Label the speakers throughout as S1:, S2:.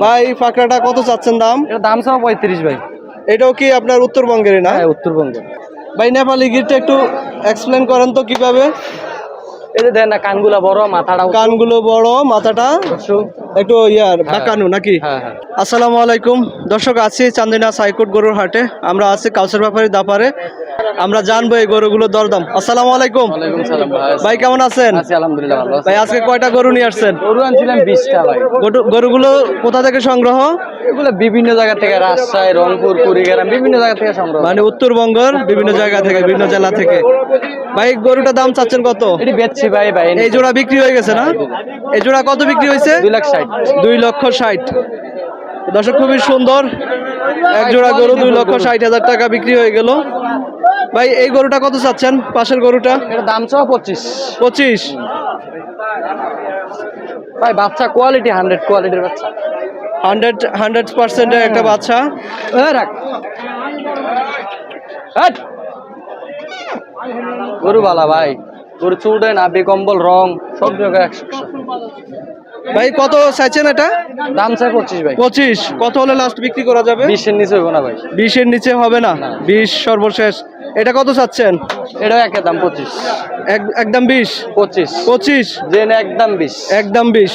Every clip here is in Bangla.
S1: ভাই পাকড়াটা কত চাচ্ছেন দাম?
S2: এটা দাম সব 35 ভাই।
S1: এটাও কি আপনার উত্তরবঙ্গের না?
S2: হ্যাঁ, উত্তরবঙ্গের।
S1: ভাই নেপালি গিরটা একটু এক্সপ্লেন করেন তো কিভাবে?
S2: এই যে দেন না, কানগুলা বড়, মাথাটা উঁচু।
S1: কানগুলো বড়, মাথাটা
S2: উঁচু।
S1: একটু বাঁকানো নাকি?
S2: হ্যাঁ হ্যাঁ।
S1: আসসালামু আলাইকুম দর্শক, আছি চান্দিনা সাইকোট গরুর হাটে। আমরা আছি কাউসার ব্যাপারী দাপারে। আমরা জানবো এই গরুগুলোর দরদাম। আসসালামু আলাইকুম।
S2: ওয়ালাইকুম সালাম ভাই।
S1: ভাই কেমন আছেন?
S2: আছি আলহামদুলিল্লাহ, ভালো আছি।
S1: ভাই আজকে কয়টা গরু নিয়ে আসছেন?
S2: গরু আনছিলাম 20টা ভাই।
S1: গরুগুলো কোথা থেকে সংগ্রহ?
S2: এগুলো বিভিন্ন জায়গা থেকে, রাজশাহী, রংপুর, কুড়িগ্রাম, বিভিন্ন জায়গা থেকে সংগ্রহ।
S1: মানে উত্তরবঙ্গের বিভিন্ন জায়গা থেকে, বিভিন্ন জেলা থেকে। ভাই গরুটার দাম চাচ্ছেন কত?
S2: এটি বেচছি ভাই।
S1: এই জোড়া বিক্রি হয়ে গেছে না? এই জোড়া কত বিক্রি হয়েছে?
S2: 2,60,000।
S1: 2,60,000। দর্শক খুবই সুন্দর এক জোড়া গরু 2,60,000 টাকা বিক্রি হয়ে গেল। ভাই এই গরুটা কত চাচ্ছেন? পাশের গরুটা
S2: এটা দাম চাও 25।
S1: 25।
S2: ভাই বাচ্চা কোয়ালিটি 100 কোয়ালিটির বাচ্চা।
S1: 100% একটা বাচ্চা।
S2: রাখ। হাট। গরু বালা ভাই, গরু চুড়ে নাভি কম্বল রং সব জায়গায় 100।
S1: ভাই কত চাইছেন এটা?
S2: দাম চাই 25 ভাই।
S1: 25। কত হলে লাস্ট বিক্রি করা যাবে?
S2: 20 এর নিচে হইব না ভাই।
S1: 20 এর নিচে হবে না? 20 সর্বশেষ। এটা কত চাচ্ছেন?
S2: এটাও একই দাম 25।
S1: একদম 20। 25
S2: জেন একদম 20।
S1: একদম 20।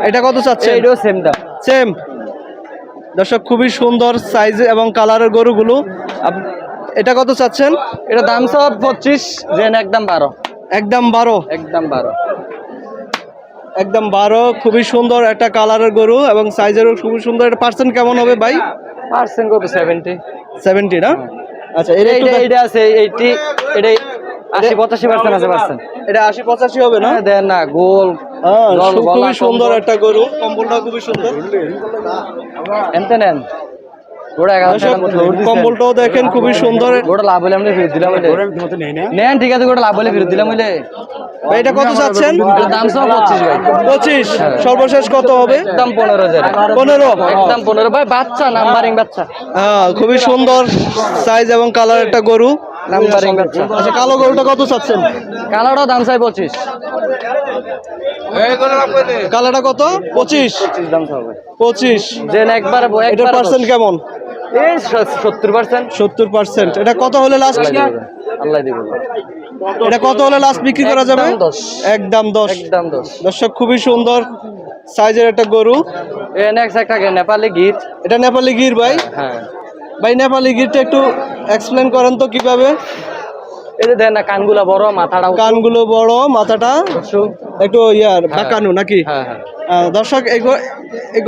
S1: এটা কত চাচ্ছেন?
S2: এটাও সেম দাম।
S1: সেম। দর্শক খুবই সুন্দর সাইজ এবং কালারের গরুগুলো। এটা কত চাচ্ছেন?
S2: এটা দাম সব 25, জেন একদম 12।
S1: একদম 12।
S2: একদম 12।
S1: একদম 12। খুবই সুন্দর একটা কালারের গরু এবং সাইজেরও খুবই সুন্দর। এটা পার্সেন্ট কেমন হবে ভাই?
S2: পার্সেন্ট কত? 70।
S1: 70 না? আচ্ছা
S2: এটা আছে 80, এটা 80-85% আছে পার্সেন্ট।
S1: এটা 80-85 হবে না?
S2: দেন না গোল।
S1: খুবই সুন্দর একটা গরু, কম্বলটা খুবই সুন্দর।
S2: এনতে নেন
S1: কম্বলটাও দেখেন খুবই সুন্দর।
S2: গোটা লাভ হলে আমরা ফেরত দিলাম। নেন ঠিক আছে, গোটা লাভ হলে ফেরত দিলাম।
S1: এটা কত চাচ্ছেন?
S2: দাম সব 25 ভাই।
S1: 25। সর্বশেষ কত হবে?
S2: একদম 15,000।
S1: 15।
S2: একদম 15 ভাই। বাচ্চা নাম্বারিং বাচ্চা।
S1: হ্যাঁ, খুবই সুন্দর সাইজ এবং কালার একটা গরু।
S2: নাম্বারিং বাচ্চা।
S1: আচ্ছা, কালো গরুটা কত চাচ্ছেন?
S2: কালারও দাম চাই 25।
S1: কালারটা কত? 25
S2: দাম চাই
S1: 25।
S2: জেন একবার
S1: এটার পার্সেন্ট কেমন?
S2: এই 70%।
S1: 70%। এটা কত হলে লাস্ট?
S2: আল্লাহ দিবে।
S1: এটা কত হলে লাস্ট বিক্রি করা যাবে? একদম 10।
S2: একদম 10।
S1: দর্শক খুবই সুন্দর সাইজের একটা গরু।
S2: একটা নেপালি গির।
S1: এটা নেপালি গির ভাই?
S2: হ্যাঁ
S1: ভাই নেপালি গিরটা একটু এক্সপ্লেন করেন তো কিভাবে?
S2: এই যে দেন না, কানগুলা বড়, মাথাটা উঁচু।
S1: কানগুলো বড়, মাথাটা একটু বাঁকানো নাকি?
S2: হ্যাঁ হ্যাঁ।
S1: দর্শক এই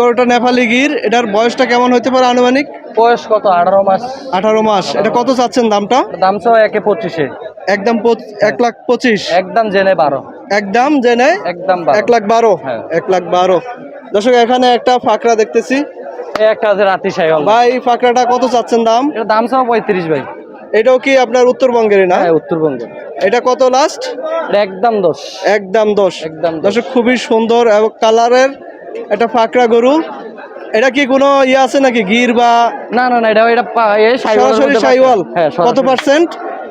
S1: গরুটা নেপালি গির। এটার বয়সটা কেমন হতে পারে আনুমানিক?
S2: বয়স কত? 18 মাস।
S1: 18 মাস। এটা কত চাচ্ছেন দামটা?
S2: দাম চাও 1.25।
S1: একদম 1,25,000।
S2: একদম জেনে 12।
S1: একদম জেনে
S2: একদম
S1: 1,12,000।
S2: হ্যাঁ।
S1: 1,12,000। দর্শক এখানে একটা ফাকড়া দেখতেছি।
S2: একটা আছে রাতি সাই।
S1: ভাই ফাকড়াটা কত চাচ্ছেন দাম?
S2: এর দাম চাও 35 ভাই।
S1: এটাও কি আপনার উত্তরবঙ্গের না?
S2: হ্যাঁ, উত্তরবঙ্গের।
S1: এটা কত লাস্ট?
S2: একদম 10।
S1: একদম 10।
S2: একদম 10।
S1: দর্শক খুবই সুন্দর এবং কালারের একটা ফাকড়া গরু। এটা কি কোনো আছে নাকি গির বা?
S2: না না না, এটা
S1: সরাসরি শাইওয়াল। কত পার্সেন্ট?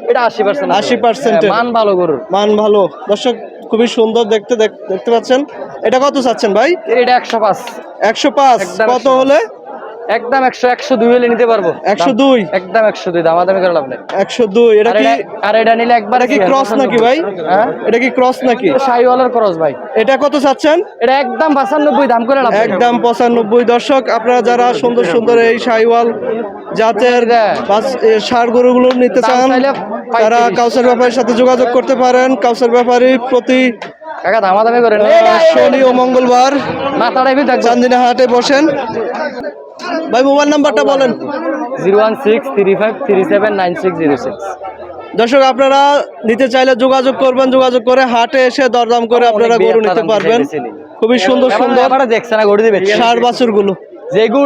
S2: এটা 80%।
S1: 80%।
S2: মান ভালো গরুর।
S1: মান ভালো। দর্শক খুবই সুন্দর দেখতে পাচ্ছেন। এটা কত চাচ্ছেন ভাই?
S2: এটা 105।
S1: 105। কত হলে?
S2: একদম 102 হলে নিতে পারবো।
S1: 102।
S2: একদম 102 দাম আদামি করে লাভ নেই।
S1: 102। এটা কি?
S2: আর এটা নিলে একবারে
S1: কি ক্রস নাকি ভাই?
S2: হ্যাঁ,
S1: এটা কি ক্রস নাকি?
S2: শাইওয়ালের ক্রস ভাই।
S1: এটা কত চাচ্ছেন?
S2: এটা একদম 95 দাম করে লাভ।
S1: একদম 95। দর্শক আপনারা যারা সুন্দর সুন্দর এই শাইওয়াল জাতের ষাঁড় গরুগুলো নিতে চান, তারা কাউসার ব্যাপারীর সাথে যোগাযোগ করতে পারেন। কাউসার ব্যাপারী প্রতি
S2: কাকা দামাদামি করেন
S1: শনি ও মঙ্গলবার চান্দিনা হাটে বসেন। ভাই মোবাইল নাম্বারটা বলেন।
S2: 01635379606।
S1: দর্শক আপনারা নিতে চাইলে যোগাযোগ করবেন। যোগাযোগ করে হাটে এসে দরদাম করে আপনারা গরু নিতে পারবেন। খুবই সুন্দর সুন্দর
S2: দেখছেন গরু দিবে
S1: ষাঁড় বাছুর গুলো।
S2: যে গরু